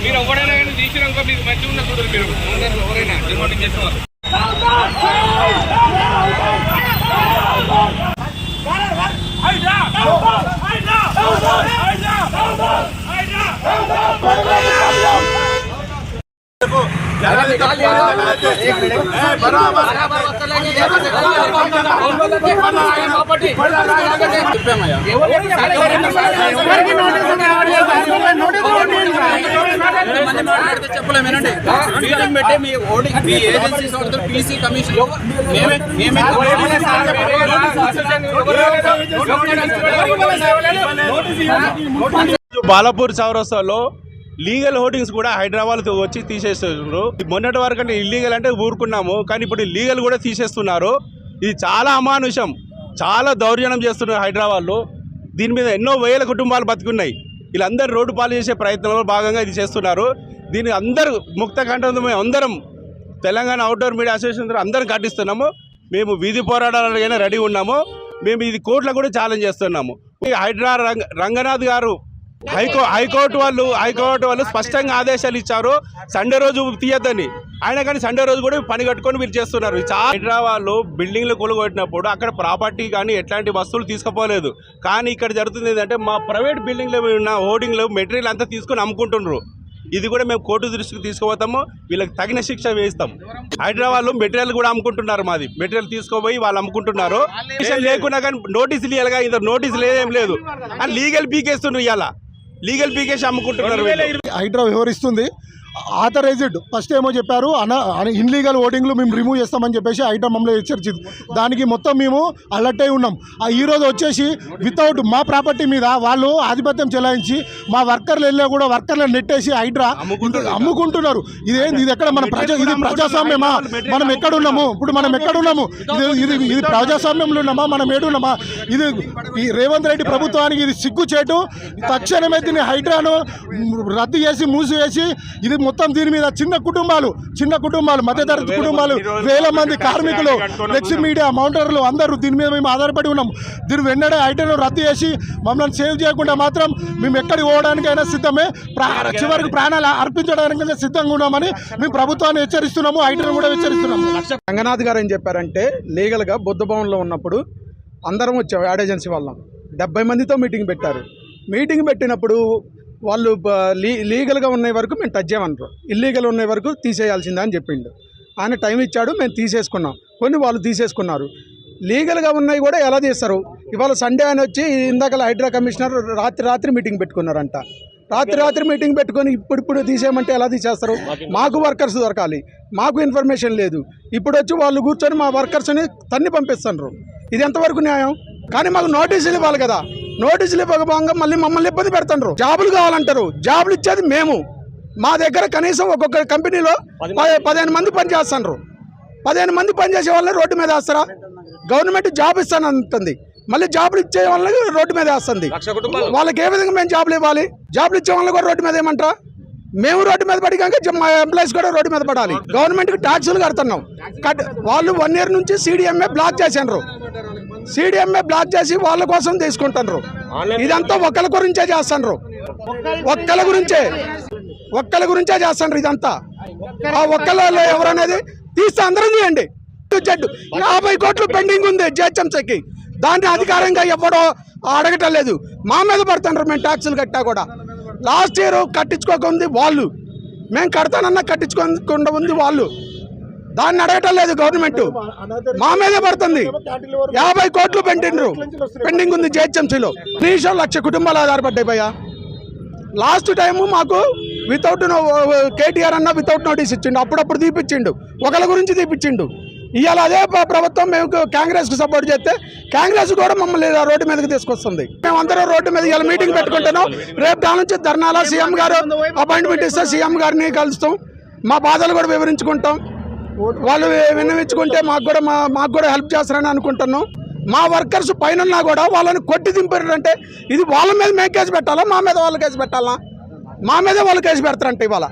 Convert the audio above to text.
మీరు ఎవరైనా కానీ తీసినాక మీకు మంచిగా ఉన్న చూడరు మీరు ఎవరైనా డిమాండింగ్ చేస్తున్నారు. చెప్పలేమేనండి మీటింగ్ పెట్టి మీ ఓడింగ్ మీ ఏజెన్సీ సంస్థలు పీసీ కమిషన్ బాలాపూర్ చౌరస్తాలో లీగల్ హోర్డింగ్స్ కూడా హైదరాబాద్ వచ్చి తీసేస్తున్నారు. మొన్నటి వరకు అంటే ఇల్లీగల్ అంటే ఊరుకున్నాము, కానీ ఇప్పుడు లీగల్ కూడా తీసేస్తున్నారు. ఇది చాలా అమానుషం, చాలా దౌర్జన్యం చేస్తున్నారు హైదరాబాద్లో. దీని మీద ఎన్నో వేల కుటుంబాలు బతుకున్నాయి. వీళ్ళందరూ రోడ్డు పాలు చేసే ప్రయత్నంలో భాగంగా ఇది చేస్తున్నారు. దీన్ని అందరూ ముక్త కంఠంతో మేము అందరం తెలంగాణ అవుట్డోర్ మీడియా అసోసియేషన్ అందరం ఖండిస్తున్నాము. మేము వీధి పోరాటాలకైనా రెడీ ఉన్నాము. మేము ఇది కోర్టులో కూడా ఛాలెంజ్ చేస్తున్నాము. హైడ్రా రంగనాథ్ గారు హైకోర్టు వాళ్ళు స్పష్టంగా ఆదేశాలు ఇచ్చారు సండే రోజు తీయద్దని. అయినా కానీ సండే రోజు కూడా పని కట్టుకొని మీరు చేస్తున్నారు. హైదరాబాద్లో బిల్డింగ్లు కూలగొట్టినప్పుడు అక్కడ ప్రాపర్టీ కానీ ఎట్లాంటి వస్తువులు తీసుకుపోలేదు. కానీ ఇక్కడ జరుగుతుంది ఏంటంటే మా ప్రైవేట్ బిల్డింగ్లో ఉన్న హోర్డింగ్లు మెటీరియల్ అంతా తీసుకొని అమ్ముకుంటున్నారు. ఇది కూడా మేము కోర్టు దృష్టికి తీసుకుపోతాము. వీళ్ళకి తగిన శిక్ష వేస్తాం. హైదరాబాద్లో మెటీరియల్ కూడా అమ్ముకుంటున్నారు. మాది మెటీరియల్ తీసుకోపోయి వాళ్ళు అమ్ముకుంటున్నారు. లేకున్నా కానీ నోటీసులు ఇవ్వాలిగా, ఇంత నోటీసులు ఏం లేదు అని లీగల్ పీకేస్తున్నారు. ఇవాళ లీగల్ పీకేసి అమ్ముకుంటున్నారు. హైడ్రా వ్యవహరిస్తుంది ఆథరైజ్డ్. ఫస్ట్ ఏమో చెప్పారు ఇన్లీగల్ ఓటింగ్లు మేము రిమూవ్ చేస్తామని చెప్పేసి హైడ్రా మమ్మల్ని హెచ్చరించింది. దానికి మొత్తం మేము అలర్ట్ అయి ఉన్నాం. ఈరోజు వచ్చేసి వితౌట్ మా ప్రాపర్టీ మీద వాళ్ళు ఆధిపత్యం చెలాయించి మా వర్కర్లు వెళ్ళా కూడా వర్కర్లను నెట్టేసి హైడ్రా అమ్ముకుంటున్నారు. ఇదేంది? ఇది ఎక్కడ మన ఇది ప్రజాస్వామ్యమా? మనం ఎక్కడున్నాము ఇప్పుడు? మనం ఎక్కడున్నాము? ఇది ప్రజాస్వామ్యంలో ఉన్నామా? మనం ఏడున్నామా? ఇది ఈ రేవంత్ రెడ్డి ప్రభుత్వానికి ఇది సిగ్గుచేటు. తక్షణమే దీన్ని హైడ్రాను రద్దు చేసి మూసివేసి ఇది మొత్తం దీని మీద చిన్న కుటుంబాలు మధ్యతరగతి కుటుంబాలు, వేల మంది కార్మికులు, ఫ్లెక్సీ మీడియా మౌంటర్లు అందరూ దీని మీద మేము ఆధారపడి ఉన్నాం. దీని వెంటనే ఐటెను రద్దు చేసి మమ్మల్ని సేవ్ చేయకుండా మాత్రం మేము ఎక్కడికి పోవడానికైనా సిద్ధమే, చివరికి ప్రాణాలు అర్పించడానికైనా సిద్ధంగా ఉన్నామని మేము ప్రభుత్వాన్ని హెచ్చరిస్తున్నాము. ఐటెను కూడా హెచ్చరిస్తున్నాము. రంగనాథ్ గారు ఏం చెప్పారంటే లీగల్గా బుద్ధ భవన్లో ఉన్నప్పుడు అందరం వచ్చాము యాడ్ ఏజెన్సీ వాళ్ళం 70 మందితో మీటింగ్ పెట్టారు. మీటింగ్ పెట్టినప్పుడు వాళ్ళు లీగల్గా ఉన్న వరకు మేము టచ్ చేయమన్నారు, ఇల్లీగల్ ఉన్న వరకు తీసేయాల్సిందే అని చెప్పిండు. ఆయన టైం ఇచ్చాడు, మేము తీసేసుకున్నాం. కొన్ని వాళ్ళు తీసేసుకున్నారు. లీగల్గా ఉన్నాయి కూడా ఎలా చేస్తారు? ఇవాళ సండే అని వచ్చి ఇందాక హైడ్రా కమిషనర్ రాత్రి మీటింగ్ పెట్టుకున్నారంట. రాత్రి మీటింగ్ పెట్టుకొని ఇప్పుడు తీసేయమంటే ఎలా తీసేస్తారు? మాకు వర్కర్స్ దొరకాలి, మాకు ఇన్ఫర్మేషన్ లేదు. ఇప్పుడు వచ్చి వాళ్ళు కూర్చొని మా వర్కర్స్ని తన్ని పంపిస్తున్నారు. ఇది ఎంతవరకు న్యాయం? కానీ మాకు నోటీసులు ఇవ్వాలి కదా. నోటీసులు ఇవ్వకపోగా మళ్ళీ మమ్మల్ని ఇబ్బంది పెడుతున్నారు. జాబులు కావాలంటారు. జాబులు ఇచ్చేది మేము. మా దగ్గర కనీసం ఒక్కొక్క కంపెనీలో 15 మంది పనిచేస్తున్నారు. 15 మంది పనిచేసే వాళ్ళని రోడ్డు మీద వేస్తారా? గవర్నమెంట్ జాబ్ ఇస్తానంటుంది, మళ్ళీ జాబులు ఇచ్చే వాళ్ళని రోడ్డు మీద వేస్తుంది. వాళ్ళకి ఏ విధంగా మేము జాబులు ఇవ్వాలి? జాబులు ఇచ్చే వాళ్ళని కూడా రోడ్డు మీద ఏమంటారా? మేము రోడ్డు మీద పడి కనుక మా ఎంప్లాయీస్ కూడా రోడ్డు మీద పడాలి. గవర్నమెంట్కి ట్యాక్సులు కడుతున్నాం. వాళ్ళు 1 year నుంచి CDMA బ్లాక్ చేశారు. CDMA బ్లాక్ చేసి వాళ్ళ కోసం తీసుకుంటున్నారు. ఇదంతా ఒక్కల గురించే చేస్తున్నారు. ఒక్కల గురించే చేస్తున్నారు ఇదంతా. ఆ ఒక్కలలో ఎవరనేది తీస్తే అందరం చేయండి. 50 కోట్లు పెండింగ్ ఉంది GHMCకి. దాన్ని అధికారంగా ఎవడో అడగటం లేదు. మా మీద పడుతున్నారు. మేము ట్యాక్సులు కట్టా కూడా లాస్ట్ ఇయర్ కట్టించుకోకుంది వాళ్ళు, మేము కడతానన్నా కట్టించుకోకుండా ఉంది వాళ్ళు. దాన్ని అడగటం లేదు గవర్నమెంట్, మా మీదే పడుతుంది. 50 కోట్లు పెండింగ్ ఉంది GHMCలో. 1,00,000 కుటుంబాలు ఆధారపడ్డాయి భయ్యా. లాస్ట్ టైము మాకు వితౌట్ KTR అన్న వితౌట్ నోటీస్ ఇచ్చిండు. అప్పుడప్పుడు తీపిచ్చిండు, ఒకళ్ళ గురించి తీపిచ్చిండు. ఇవాళ అదే ప్రభుత్వం మేము కాంగ్రెస్కి సపోర్ట్ చేస్తే కాంగ్రెస్ కూడా మమ్మల్ని రోడ్డు మీదకి తీసుకొస్తుంది. మేమందరం రోడ్డు మీద ఇలా మీటింగ్ పెట్టుకుంటున్నాం. రేపు దాని నుంచి ధర్నాల సీఎం గారు అపాయింట్మెంట్ ఇస్తే సీఎం గారిని కలుస్తాం, మా బాధలు కూడా వివరించుకుంటాం. వాళ్ళు విన్నవించుకుంటే మాకు కూడా హెల్ప్ చేస్తారని అనుకుంటున్నాం. మా వర్కర్స్ పైన కూడా వాళ్ళని కొట్టి దింపారంటే ఇది వాళ్ళ మీద మేము కేసు పెట్టాలా, మా మీద వాళ్ళు కేసు పెట్టాలా? మా మీదే వాళ్ళు కేసు పెడతారంటే ఇవాళ